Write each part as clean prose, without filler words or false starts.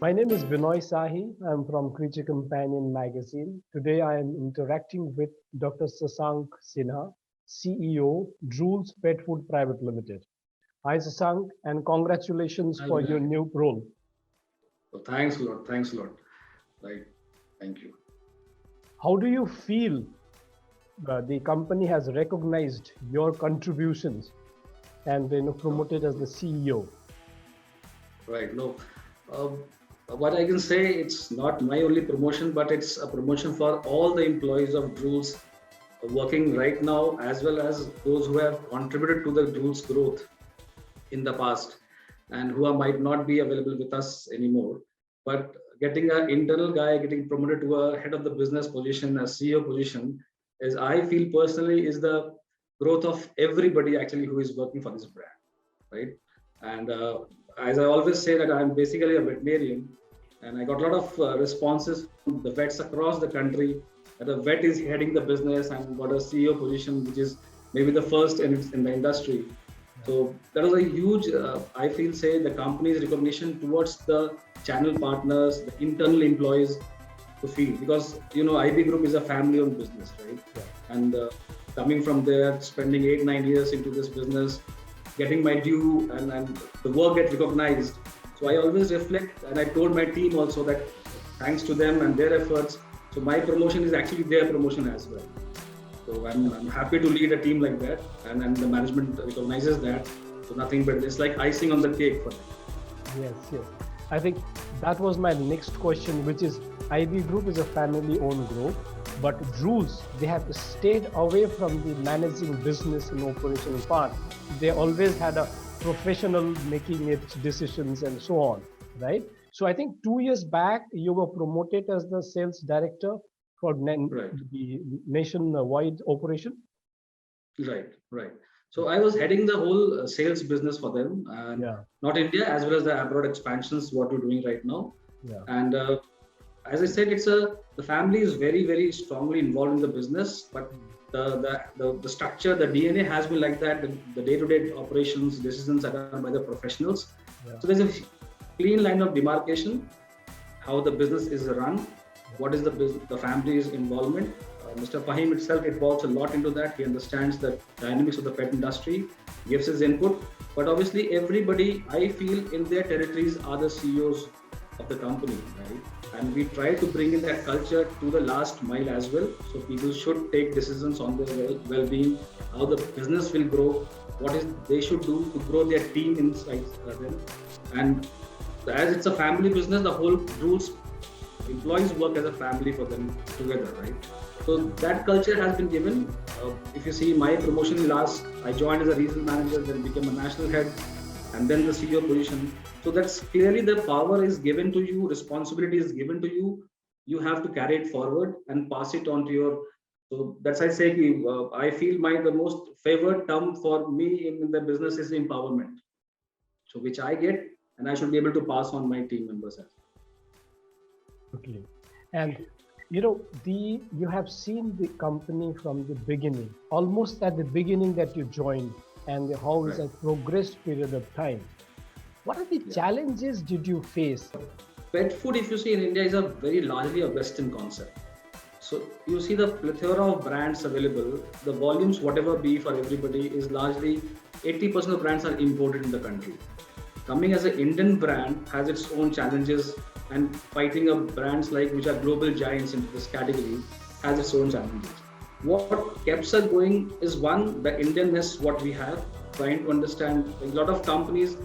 My name is Binoy Sahi. I'm from Creature Companion magazine. Today I am interacting with Dr. Shashank Sinha, CEO, Drools Pet Food Private Limited. Hi Shashank, and congratulations Hi, for your Vinay. new role. So thanks a lot. Thanks a lot. Right. Thank you. How do you feel the company has recognized your contributions and Oh, promoted as the CEO? right. No. Um, what I can say, it's not my only promotion, but it's a promotion for all the employees of Drools working right now, as well as those who have contributed to the Drools growth in the past and who might not be available with us anymore. But getting an internal guy getting promoted to a head of the business position, a CEO position, is I feel personally is the growth of everybody actually who is working for this brand, right? And as I always say that I'm basically a veterinarian, and I got a lot of responses from the vets across the country that a vet is heading the business and got a CEO position, which is maybe the first in the industry. So that was a huge, I feel, say the company's recognition towards the channel partners, the internal employees to feel, because IB Group is a family-owned business, right? Yeah. And coming from there, spending 8-9 years into this business, getting my due, and the work get recognized. So I always reflect, and I told my team also that thanks to them and their efforts, so my promotion is actually their promotion as well. So I'm happy to lead a team like that, and the management recognizes that. So nothing but it's like icing on the cake for them. Yes, yes. I think that was my next question, which is IB Group is a family-owned group, but Drools, they have stayed away from the managing business and operational part. They always had a professional making its decisions and so on, right? So I think 2 years back, you were promoted as the sales director for Right, the nationwide operation. right, right. So I was heading the whole sales business for them, and Yeah, not India as well as the abroad expansions. What we're doing right now, yeah, and as I said, the family is very strongly involved in the business, but the structure, the DNA has been like that. The day-to-day operations decisions are done by the professionals. yeah, So there's a clean line of demarcation how the business is run, what is the family's involvement. Mr. Fahim itself involves a lot into that. He understands the dynamics of the pet industry, gives his input. But obviously, everybody, I feel, in their territories are the CEOs of the company, right? And we try to bring in that culture to the last mile as well. So people should take decisions on their well-being, how the business will grow, what is they should do to grow their team inside them. And as it's a family business, the whole rules employees work as a family for them together, right? So that culture has been given. If you see my promotion last, I joined as a regional manager, then became a national head, and then the CEO position. So that's clearly the power is given to you, responsibility is given to you. You have to carry it forward and pass it on to your. So that's I say, I feel the most favored term for me in the business is empowerment. So which I get, and I should be able to pass on my team members as well. absolutely. And you have seen the company from the beginning, almost at the beginning that you joined, and how it's Right. a progressed period of time. What are the Yeah. challenges did you face? Pet food, if you see in India, is a very largely a Western concept. So you see the plethora of brands available. The volumes, whatever be for everybody, is largely 80% of brands are imported in the country. Coming as an Indian brand has its own challenges, and fighting up brands like which are global giants into this category has its own challenges. What keeps us going is one, the Indianness what we have, trying to understand a lot of companies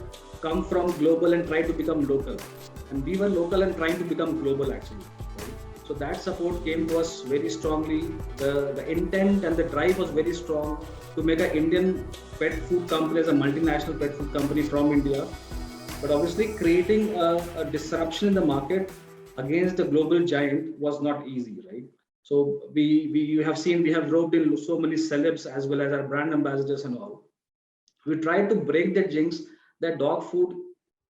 come from global and try to become local. And we were local and trying to become global actually. Right? So that support came to us very strongly. The intent and the drive was very strong to make an Indian pet food company as a multinational pet food company from India, but obviously, creating a disruption in the market against the global giant was not easy, right? So we you have seen we have roped in so many celebs as well as our brand ambassadors and all. We tried to break that jinx that dog food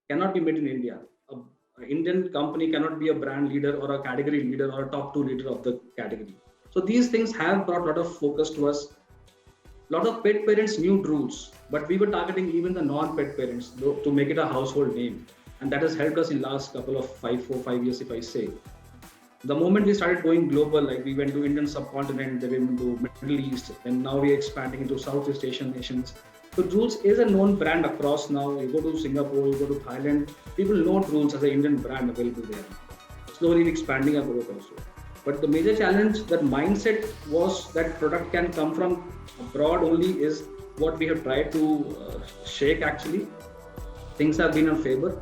cannot be made in India. A Indian company cannot be a brand leader or a category leader or a top two leader of the category. So these things have brought a lot of focus to us. A lot of pet parents knew Drools, but we were targeting even the non-pet parents to make it a household name. and that has helped us in last couple of 4 5 years, if I say. The moment we started going global, like we went to Indian subcontinent, then we went to Middle East, and now we're expanding into Southeast Asian nations. So Drools is a known brand across now. You go to Singapore, you go to Thailand, people know Drools as an Indian brand available there. Slowly expanding our growth also. But the major challenge, that mindset was that product can come from abroad only, is what we have tried to shake actually. Things have been in favor.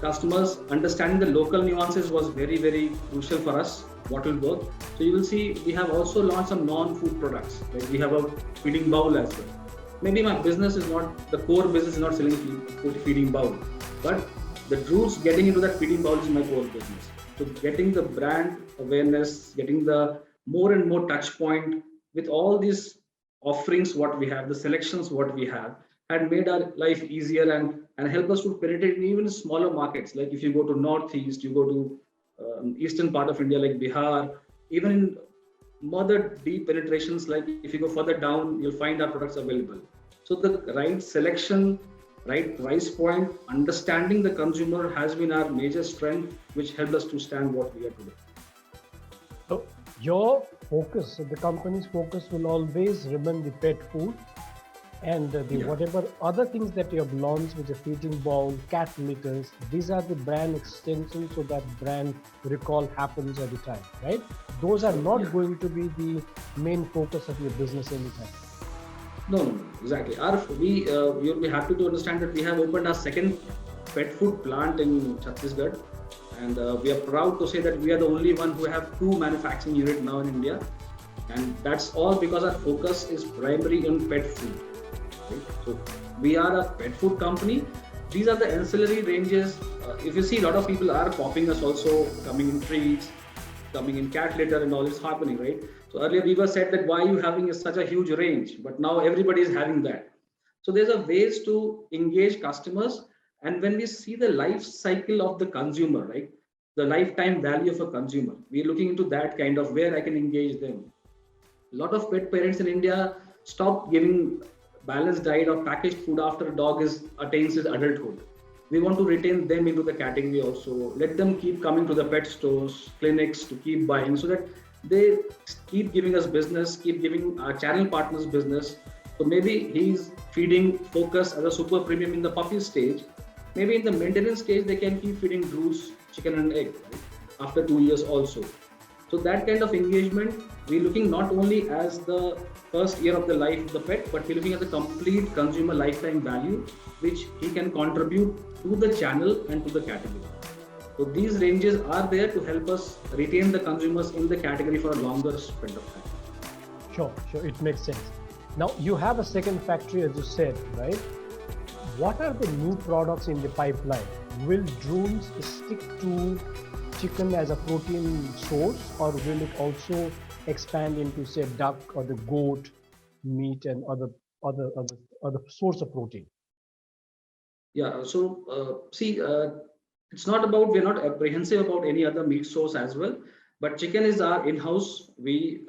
Customers understanding the local nuances was very, very crucial for us, what will work. So you will see we have also launched some non-food products. Like we have a feeding bowl as well. Maybe my business is not, the core business is not selling feeding bowl, but the Drools getting into that feeding bowl is my core business. So getting the brand awareness, getting the more and more touch point with all these offerings what we have, the selections what we have, had made our life easier and help us to penetrate in even smaller markets. Like if you go to Northeast, you go to eastern part of India like Bihar, even in more deep penetrations, like if you go further down, you'll find our products available. So the right selection, right price point, understanding the consumer has been our major strength, which helped us to stand what we are today. So your focus, the company's focus will always remain the pet food, and whatever other things that you have launched with the feeding bowl, cat litters, these are the brand extensions, so that brand recall happens every time, right? Those are not going to be the main focus of your business anytime. No, exactly. You'll be happy to understand that we have opened our second pet food plant in Chhattisgarh, and we are proud to say that we are the only one who have 2 manufacturing units now in India, and that's all because our focus is primarily on pet food. Right? So we are a pet food company. These are the ancillary ranges. If you see, a lot of people are copying us also, coming in treats, coming in cat litter, and all is happening, right? So earlier we were said that why are you having such a huge range, but now everybody is having that. So there's a ways to engage customers, and when we see the life cycle of the consumer, right, the lifetime value of a consumer, we're looking into that kind of where I can engage them. A lot of pet parents in India stop giving balanced diet or packaged food after a dog attains its adulthood. We want to retain them into the category also. Let them keep coming to the pet stores, clinics to keep buying, so that they keep giving us business, keep giving our channel partners business. So maybe he's feeding Focus as a super premium in the puppy stage. Maybe in the maintenance stage, they can keep feeding Drools, chicken and egg, right? After 2 years also. So that kind of engagement, we're looking not only as the first year of the life of the pet, but we're looking at the complete consumer lifetime value, which he can contribute to the channel and to the category. So these ranges are there to help us retain the consumers in the category for a longer span of time. Sure, it makes sense. Now you have a second factory, as you said, right? What are the new products in the pipeline? Will Drools stick to chicken as a protein source, or will it also expand into, say, duck or the goat meat and other source of protein? Yeah, so it's not about, we're not apprehensive about any other meat source as well, but chicken is our in-house. We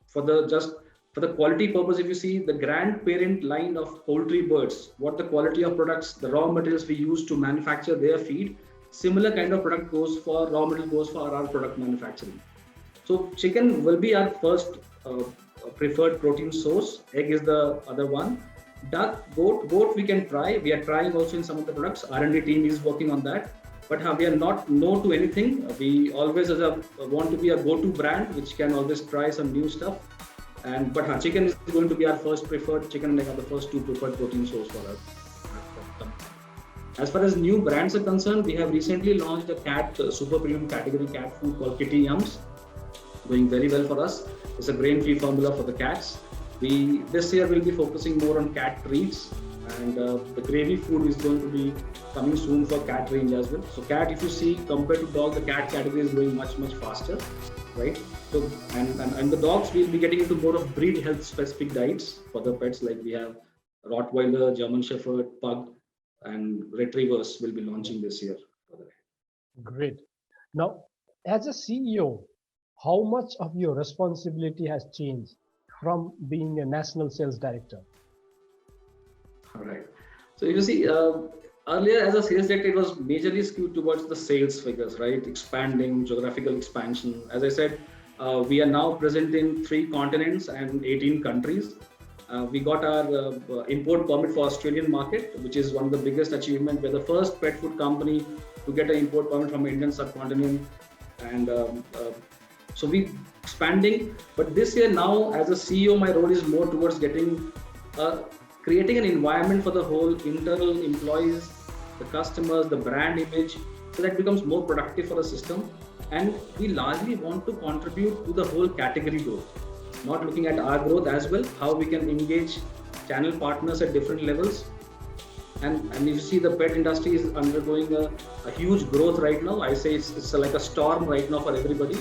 for the quality purpose, if you see the grandparent line of poultry birds, what the quality of products, the raw materials we use to manufacture their feed, similar kind of product goes for raw material goes for our product manufacturing. So chicken will be our first preferred protein source. Egg is the other one. Duck, goat we can try. We are trying also in some of the products. R&D team is working on that. But we are not no to anything. We always want to be a go-to brand, which can always try some new stuff. But chicken is going to be our first preferred. Chicken and egg are the first 2 preferred protein source for us. As far as new brands are concerned, we have recently launched a cat super premium category cat food called Kitty Yums, going very well for us. It's a grain-free formula for the cats. This year we'll be focusing more on cat treats, and the gravy food is going to be coming soon for cat range as well. So cat, if you see, compared to dog, the cat category is going much faster, right? So and the dogs, we'll be getting into more of breed health specific diets for the pets, like we have Rottweiler, German Shepherd, Pug, and Retrievers will be launching this year. Great. Now, as a CEO, how much of your responsibility has changed from being a national sales director? All right. So you see, Earlier, as a sales director, it was majorly skewed towards the sales figures, right? Expanding, geographical expansion. As I said, we are now present in 3 continents and 18 countries. We got our import permit for Australian market, which is one of the biggest achievement. We're the first pet food company to get an import permit from the Indian subcontinent, and so we expanding. But this year now, as a CEO, my role is more towards getting creating an environment for the whole internal employees, the customers, the brand image, so that becomes more productive for the system. And we largely want to contribute to the whole category growth, not looking at our growth as well, how we can engage channel partners at different levels. And you see the pet industry is undergoing a huge growth right now. I say it's like a storm right now for everybody.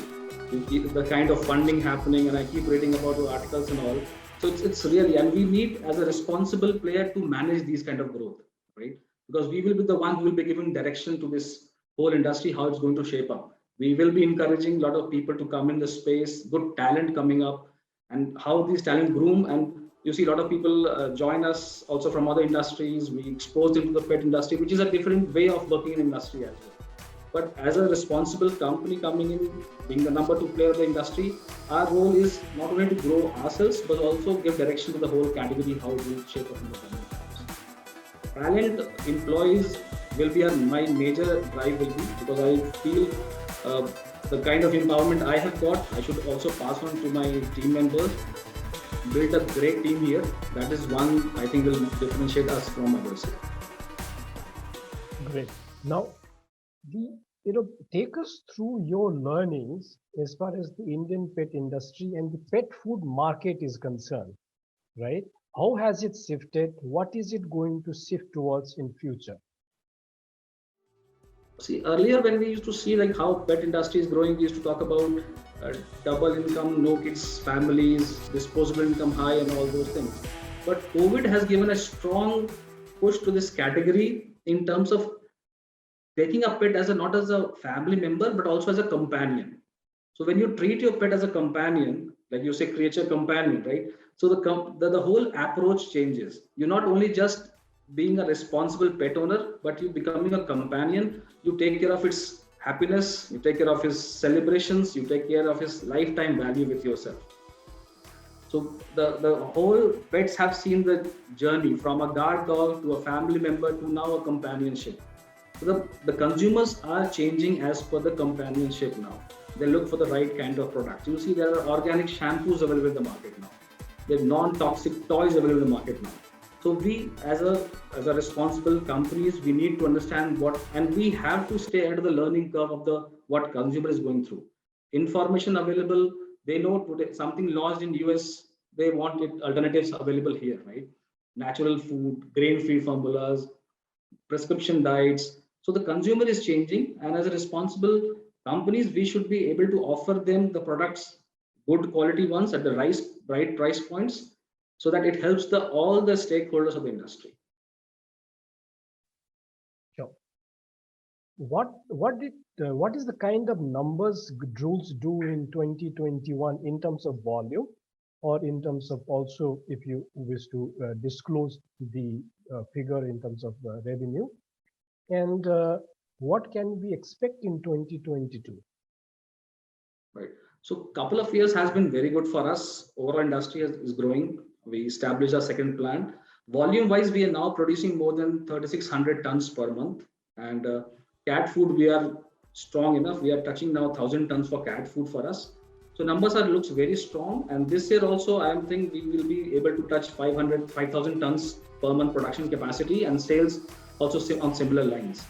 The kind of funding happening, and I keep reading about the articles and all. So it's really, and we need as a responsible player to manage these kind of growth, right? Because we will be the one who will be giving direction to this whole industry, how it's going to shape up. We will be encouraging a lot of people to come in the space, good talent coming up, and how these talent groom. And you see a lot of people join us also from other industries. We exposed into the pet industry, which is a different way of working in industry as well. But as a responsible company coming in, being the number 2 player of the industry, our role is not only to grow ourselves, but also give direction to the whole category, how it will shape up in the coming times. Talent employees will be my major drive will be, because I feel the kind of empowerment I have got, I should also pass on to my team members. Build a great team here. That is one I think will differentiate us from others. Great. Now, take us through your learnings as far as the Indian pet industry and the pet food market is concerned, right? How has it shifted? What is it going to shift towards in future? See, earlier when we used to see like how pet industry is growing, we used to talk about double income, no kids families, disposable income high, and all those things. But COVID has given a strong push to this category in terms of taking a pet as not as a family member, but also as a companion. So when you treat your pet as a companion, like you say, creature companion, right? So the whole approach changes. You're not only just being a responsible pet owner, but you becoming a companion. You take care of its happiness, you take care of his celebrations, you take care of his lifetime value with yourself. So the whole pets have seen the journey from a guard dog to a family member to now a companionship. So the consumers are changing as per the companionship now. They look for the right kind of products. You see, there are organic shampoos available in the market now. There are non-toxic toys available in the market now. So we, as a responsible companies, we need to understand and we have to stay ahead of the learning curve of what consumer is going through. Information available. They know today something launched in US. They want alternatives available here, right? Natural food, grain-free formulas, prescription diets. So the consumer is changing, and as a responsible companies, we should be able to offer them the products, good quality ones at the right price points, so that it helps all the stakeholders of the industry. Sure. What is the kind of numbers Drools do in 2021 in terms of volume, or in terms of also, if you wish to disclose the figure in terms of revenue, and what can we expect in 2022? Right. So couple of years has been very good for us. Overall industry is growing. We established our second plant. Volume wise, we are now producing more than 3,600 tons per month. And cat food, we are strong enough. We are touching now 1,000 tons for cat food for us. So numbers looks very strong. And this year also, I am thinking we will be able to touch 5,000 tons per month production capacity, and sales also on similar lines.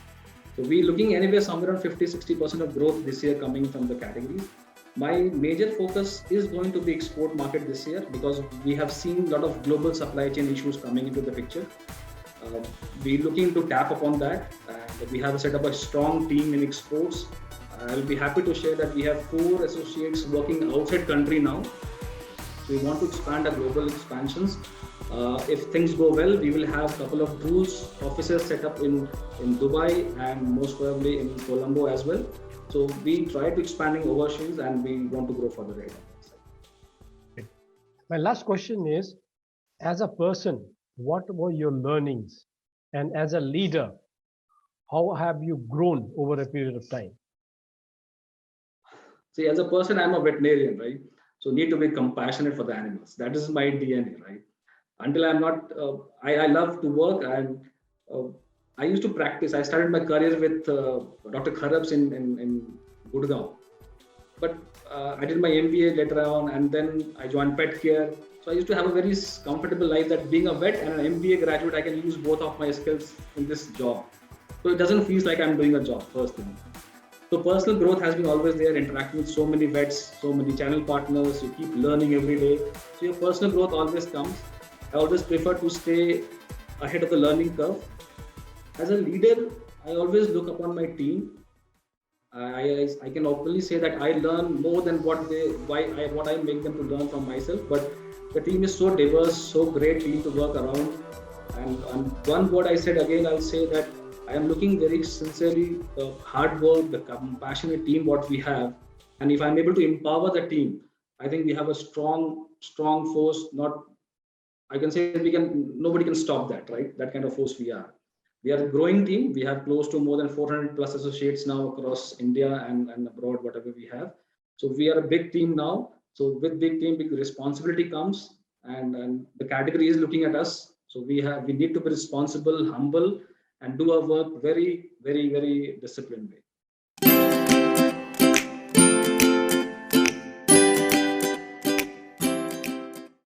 So we're looking anywhere somewhere around 50-60% of growth this year coming from the categories. My major focus is going to be export market this year, because we have seen a lot of global supply chain issues coming into the picture. We're looking to tap upon that, and we have set up a strong team in exports. I'll be happy to share that we have 4 associates working outside country now. So we want to expand our global expansions. If things go well, we will have a couple of Drools offices set up in Dubai, and most probably in Colombo as well. So we try to expanding overseas, and we want to grow further right. My last question is, as a person, what were your learnings? And as a leader, How have you grown over a period of time? See, as a person, I'm a veterinarian, right? So need to be compassionate for the animals. That is my DNA, right? Until I'm not, I love to work, and uh, I used to practice. I started my career with Dr. Kharabs in Gurgaon, but I did my MBA later on, and then I joined pet care. So I used to have a very comfortable life, that being a vet and an MBA graduate, I can use both of my skills in this job. So it doesn't feel like I'm doing a job, first thing. So personal growth has been always there, interacting with so many vets, so many channel partners. You keep learning every day. So your personal growth always comes. I always prefer to stay ahead of the learning curve. As a leader, I always look upon my team. I can openly say that I learn more than what I make them to learn from myself. But the team is so diverse, so great team to work around. And one word I said again, I'll say that I am looking very sincerely the hard work, the compassionate team what we have, and if I'm able to empower the team, I think we have a strong force. Not, I can say we can, nobody can stop that, right? That kind of force we are. We are a growing team. We have close to more than 400 plus associates now across India and abroad, whatever we have. So we are a big team now. So with big team, big responsibility comes, and the category is looking at us. So we need to be responsible, humble, and do our work very, very, very disciplined way.